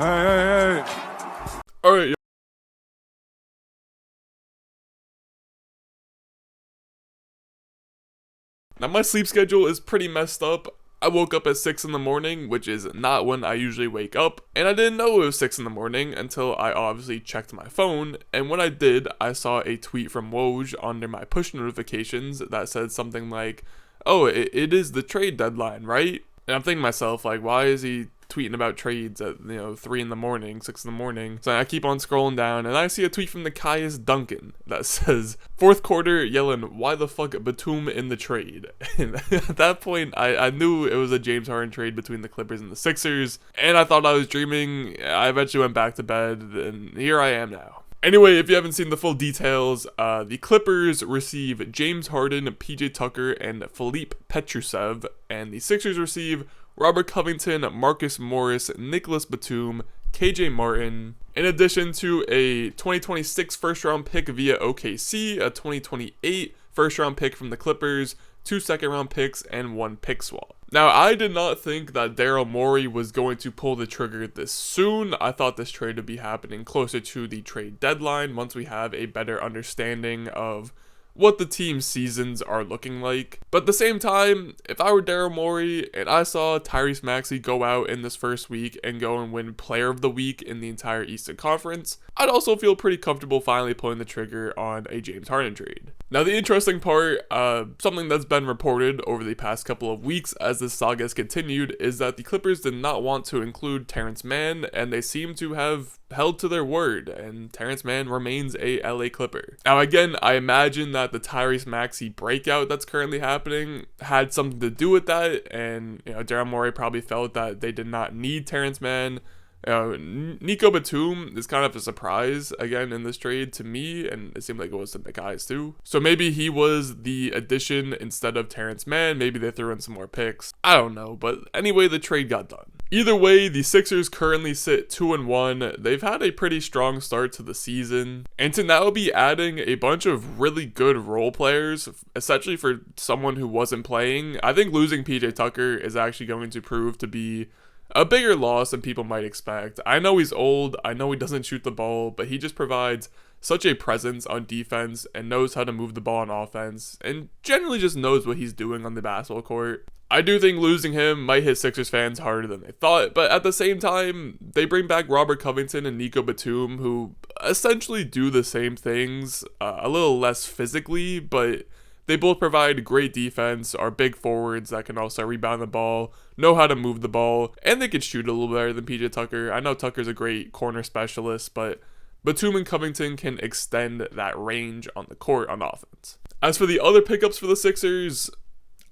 Hey. All right. Now my sleep schedule is pretty messed up. I woke up at 6 in the morning, which is not when I usually wake up, and I didn't know it was 6 in the morning until I obviously checked my phone, and when I did, I saw a tweet from Woj under my push notifications that said something like, oh, it is the trade deadline, right? And I'm thinking to myself, like, why is he tweeting about trades at 3 in the morning, 6 in the morning? So I keep on scrolling down and I see a tweet from the Caius Duncan that says, fourth quarter yelling, why the fuck Batum in the trade? And at that point I knew it was a James Harden trade between the Clippers and the Sixers, and I thought I was dreaming. I eventually went back to bed and here I am now. Anyway, if you haven't seen the full details, the Clippers receive James Harden, PJ Tucker, and Philippe Petrusev, and the Sixers receive Robert Covington, Marcus Morris, Nicholas Batum, KJ Martin, in addition to a 2026 first-round pick via OKC, a 2028 first-round pick from the Clippers, 2 second-round picks, and 1 pick swap. Now, I did not think that Daryl Morey was going to pull the trigger this soon. I thought this trade would be happening closer to the trade deadline once we have a better understanding of what the team's seasons are looking like. But at the same time, if I were Daryl Morey and I saw Tyrese Maxey go out in this first week and go and win Player of the Week in the entire Eastern Conference, I'd also feel pretty comfortable finally pulling the trigger on a James Harden trade. Now, the interesting part, something that's been reported over the past couple of weeks as this saga has continued, is that the Clippers did not want to include Terrence Mann, and they seem to have held to their word, and Terrence Mann remains a LA Clipper. Now, again, I imagine that the Tyrese Maxey breakout that's currently happening had something to do with that, and Daryl Morey probably felt that they did not need Terrence Mann. Nico Batum is kind of a surprise again in this trade to me, and it seemed like it was to the guys too. So maybe he was the addition instead of Terrence Mann. Maybe they threw in some more picks. I don't know, but anyway, the trade got done. Either way, the Sixers currently sit 2-1. They've had a pretty strong start to the season, and to now be adding a bunch of really good role players, essentially for someone who wasn't playing, I think losing PJ Tucker is actually going to prove to be a bigger loss than people might expect. I know he's old, I know he doesn't shoot the ball, but he just provides such a presence on defense and knows how to move the ball on offense, and generally just knows what he's doing on the basketball court. I do think losing him might hit Sixers fans harder than they thought, but at the same time, they bring back Robert Covington and Nico Batum, who essentially do the same things, a little less physically, but they both provide great defense, are big forwards that can also rebound the ball, know how to move the ball, and they can shoot a little better than PJ Tucker. I know Tucker's a great corner specialist, but Batum and Covington can extend that range on the court on offense. As for the other pickups for the Sixers,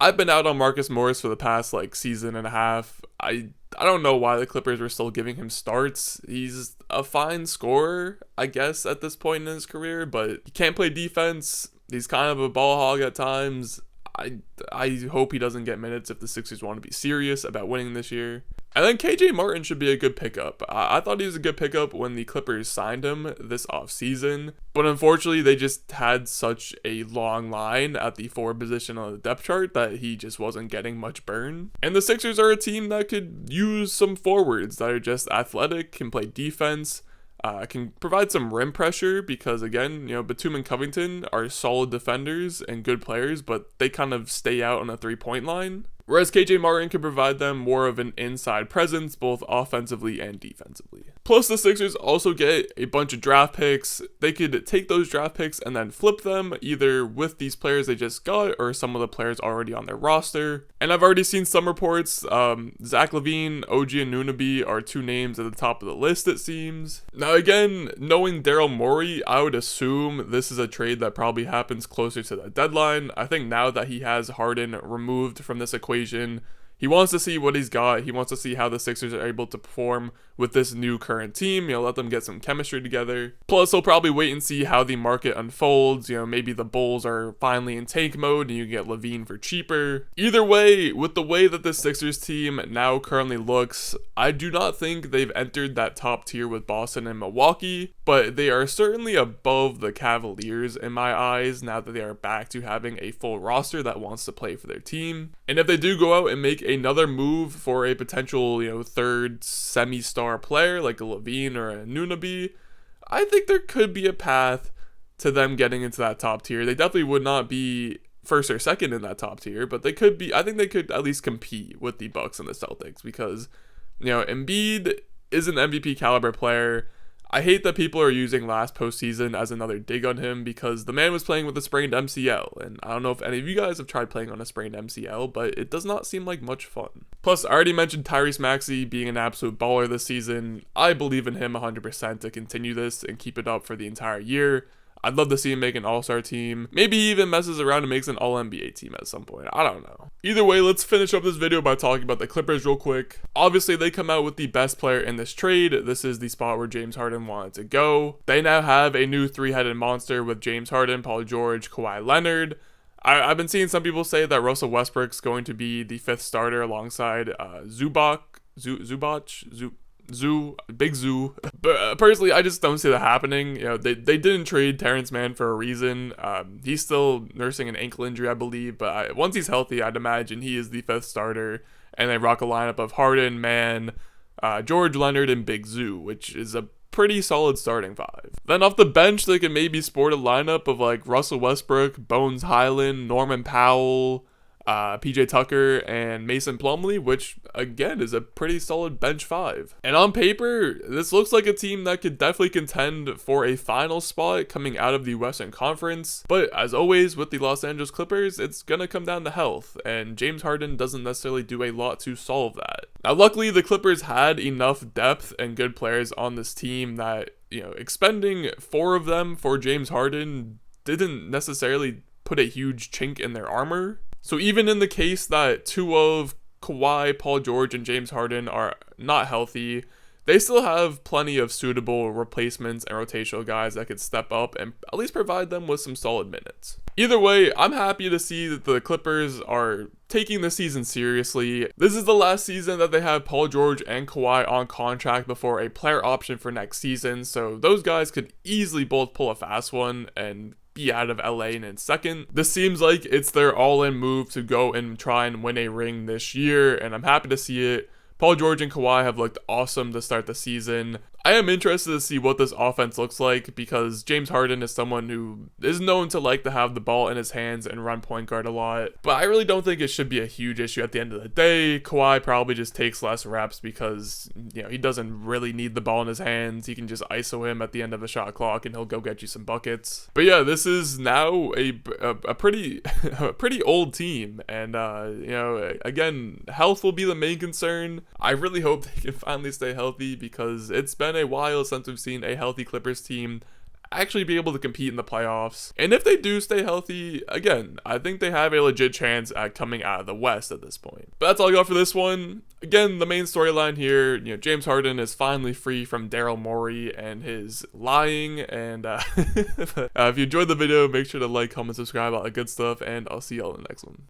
I've been out on Marcus Morris for the past season and a half. I don't know why the Clippers were still giving him starts. He's a fine scorer, I guess, at this point in his career, but he can't play defense. He's kind of a ball hog at times. I hope he doesn't get minutes if the Sixers want to be serious about winning this year. And then KJ Martin should be a good pickup. I thought he was a good pickup when the Clippers signed him this offseason, but unfortunately they just had such a long line at the forward position on the depth chart that he just wasn't getting much burn. And the Sixers are a team that could use some forwards that are just athletic, can play defense, can provide some rim pressure because, again, Batum and Covington are solid defenders and good players, but they kind of stay out on the three-point line. Whereas KJ Martin can provide them more of an inside presence, both offensively and defensively. Plus, the Sixers also get a bunch of draft picks. They could take those draft picks and then flip them, either with these players they just got or some of the players already on their roster. And I've already seen some reports, Zach LaVine, OG Anunoby are 2 names at the top of the list, it seems. Now again, knowing Daryl Morey, I would assume this is a trade that probably happens closer to the deadline. I think now that he has Harden removed from this equation, he wants to see what he's got. He wants to see how the Sixers are able to perform with this new current team, let them get some chemistry together. Plus, he'll probably wait and see how the market unfolds. Maybe the Bulls are finally in tank mode and you get LaVine for cheaper. Either way, with the way that the Sixers team now currently looks, I do not think they've entered that top tier with Boston and Milwaukee, but they are certainly above the Cavaliers in my eyes now that they are back to having a full roster that wants to play for their team. And if they do go out and make another move for a potential, third semi-star player like a Levine or a Nunaby, I think there could be a path to them getting into that top tier. They definitely would not be first or second in that top tier, but they could be. I think they could at least compete with the Bucks and the Celtics because, Embiid is an MVP caliber player. I hate that people are using last postseason as another dig on him because the man was playing with a sprained MCL, and I don't know if any of you guys have tried playing on a sprained MCL, but it does not seem like much fun. Plus, I already mentioned Tyrese Maxey being an absolute baller this season. I believe in him 100% to continue this and keep it up for the entire year. I'd love to see him make an all-star team. Maybe he even messes around and makes an all-NBA team at some point. I don't know. Either way, let's finish up this video by talking about the Clippers real quick. Obviously, they come out with the best player in this trade. This is the spot where James Harden wanted to go. They now have a new three-headed monster with James Harden, Paul George, Kawhi Leonard. I've been seeing some people say that Russell Westbrook's going to be the fifth starter alongside Big Zoo. But personally, I just don't see that happening. They didn't trade Terrence Mann for a reason. He's still nursing an ankle injury, I believe. But once he's healthy, I'd imagine he is the fifth starter. And they rock a lineup of Harden, Mann, George, Leonard, and Big Zoo, which is a pretty solid starting five. Then off the bench, they can maybe sport a lineup of like Russell Westbrook, Bones Highland, Norman Powell, PJ Tucker, and Mason Plumlee, which again is a pretty solid bench five. And on paper, this looks like a team that could definitely contend for a final spot coming out of the Western Conference. But as always with the Los Angeles Clippers, it's gonna come down to health, and James Harden doesn't necessarily do a lot to solve that. Now luckily the Clippers had enough depth and good players on this team that, expending 4 of them for James Harden didn't necessarily put a huge chink in their armor. So even in the case that 2 of Kawhi, Paul George, and James Harden are not healthy, they still have plenty of suitable replacements and rotational guys that could step up and at least provide them with some solid minutes. Either way, I'm happy to see that the Clippers are taking the season seriously. This is the last season that they have Paul George and Kawhi on contract before a player option for next season, so those guys could easily both pull a fast one and be out of LA in a second. This seems like it's their all-in move to go and try and win a ring this year, and I'm happy to see it. Paul George and Kawhi have looked awesome to start the season. I am interested to see what this offense looks like because James Harden is someone who is known to like to have the ball in his hands and run point guard a lot. But I really don't think it should be a huge issue at the end of the day. Kawhi probably just takes less reps because, he doesn't really need the ball in his hands. He can just ISO him at the end of the shot clock and he'll go get you some buckets. But yeah, this is now a pretty a pretty old team, and again, health will be the main concern. I really hope they can finally stay healthy because it's been a while since we've seen a healthy Clippers team actually be able to compete in the playoffs. And if they do stay healthy, again, I think they have a legit chance at coming out of the West at this point. But that's all I got for this one. Again, the main storyline here, James Harden is finally free from Daryl Morey and his lying. And if you enjoyed the video, make sure to like, comment, subscribe, all that good stuff, and I'll see y'all in the next one.